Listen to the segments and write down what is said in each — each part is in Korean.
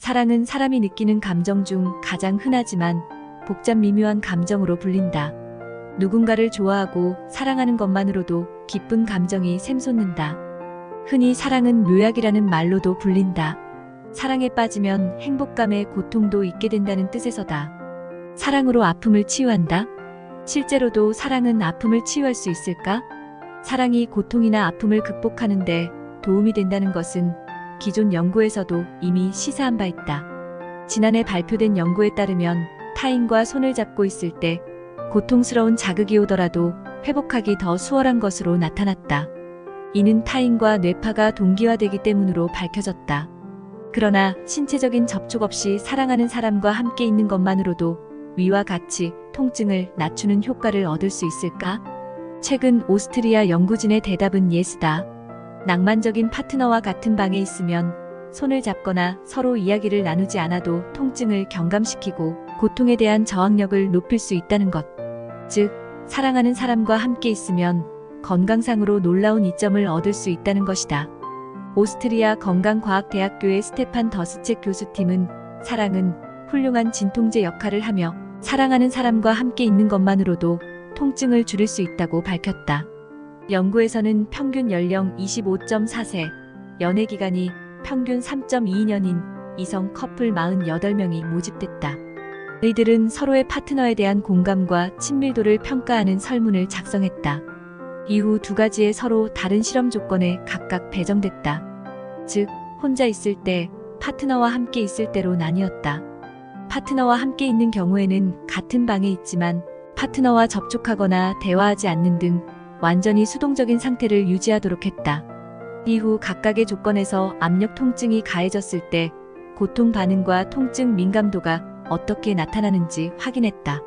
사랑은 사람이 느끼는 감정 중 가장 흔하지만 복잡 미묘한 감정으로 불린다. 누군가를 좋아하고 사랑하는 것만으로도 기쁜 감정이 샘솟는다. 흔히 사랑은 묘약이라는 말로도 불린다. 사랑에 빠지면 행복감에 고통도 있게 된다는 뜻에서다. 사랑으로 아픔을 치유한다? 실제로도 사랑은 아픔을 치유할 수 있을까? 사랑이 고통이나 아픔을 극복하는데 도움이 된다는 것은 기존 연구에서도 이미 시사한 바 있다. 지난해 발표된 연구에 따르면 타인과 손을 잡고 있을 때 고통스러운 자극이 오더라도 회복하기 더 수월한 것으로 나타났다. 이는 타인과 뇌파가 동기화되기 때문으로 밝혀졌다. 그러나 신체적인 접촉 없이 사랑하는 사람과 함께 있는 것만으로도 위와 같이 통증을 낮추는 효과를 얻을 수 있을까? 최근 오스트리아 연구진의 대답은 예스다. 낭만적인 파트너와 같은 방에 있으면 손을 잡거나 서로 이야기를 나누지 않아도 통증을 경감시키고 고통에 대한 저항력을 높일 수 있다는 것. 즉, 사랑하는 사람과 함께 있으면 건강상으로 놀라운 이점을 얻을 수 있다는 것이다. 오스트리아 건강과학대학교의 스테판 더스책 교수팀은 사랑은 훌륭한 진통제 역할을 하며 사랑하는 사람과 함께 있는 것만으로도 통증을 줄일 수 있다고 밝혔다. 연구에서는 평균 연령 25.4세, 연애 기간이 평균 3.2년인 이성 커플 48명이 모집됐다. 이들은 서로의 파트너에 대한 공감과 친밀도를 평가하는 설문을 작성했다. 이후 두 가지의 서로 다른 실험 조건에 각각 배정됐다. 즉, 혼자 있을 때, 파트너와 함께 있을 때로 나뉘었다. 파트너와 함께 있는 경우에는 같은 방에 있지만 파트너와 접촉하거나 대화하지 않는 등 완전히 수동적인 상태를 유지하도록 했다. 이후 각각의 조건에서 압력 통증이 가해졌을 때 고통 반응과 통증 민감도가 어떻게 나타나는지 확인했다.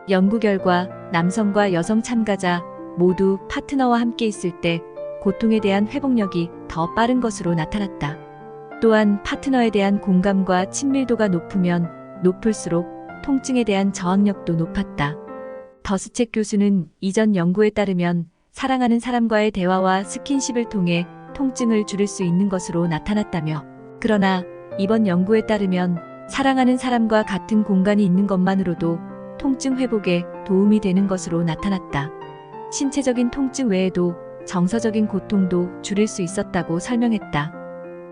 연구 결과 남성과 여성 참가자 모두 파트너와 함께 있을 때 고통에 대한 회복력이 더 빠른 것으로 나타났다. 또한 파트너에 대한 공감과 친밀도가 높으면 높을수록 통증에 대한 저항력도 높았다. 더스책 교수는 이전 연구에 따르면 사랑하는 사람과의 대화와 스킨십을 통해 통증을 줄일 수 있는 것으로 나타났다며, 그러나 이번 연구에 따르면 사랑하는 사람과 같은 공간이 있는 것만으로도 통증 회복에 도움이 되는 것으로 나타났다. 신체적인 통증 외에도 정서적인 고통도 줄일 수 있었다고 설명했다.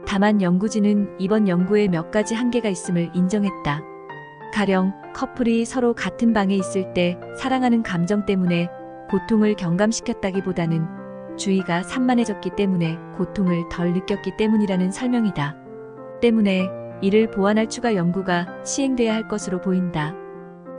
다만 연구진은 이번 연구에 몇 가지 한계가 있음을 인정했다. 가령 커플이 서로 같은 방에 있을 때 사랑하는 감정 때문에 고통을 경감시켰다기보다는 주의가 산만해졌기 때문에 고통을 덜 느꼈기 때문이라는 설명이다. 때문에 이를 보완할 추가 연구가 시행돼야 할 것으로 보인다.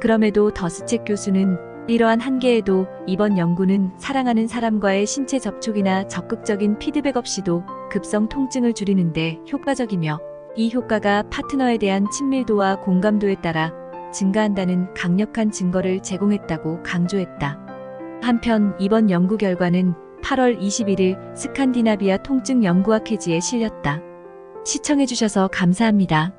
그럼에도 더스책 교수는 이러한 한계에도 이번 연구는 사랑하는 사람과의 신체 접촉이나 적극적인 피드백 없이도 급성 통증을 줄이는데 효과적이며, 이 효과가 파트너에 대한 친밀도와 공감도에 따라 증가한다는 강력한 증거를 제공했다고 강조했다. 한편 이번 연구 결과는 8월 21일 스칸디나비아 통증 연구학 회지에 실렸다. 시청해주셔서 감사합니다.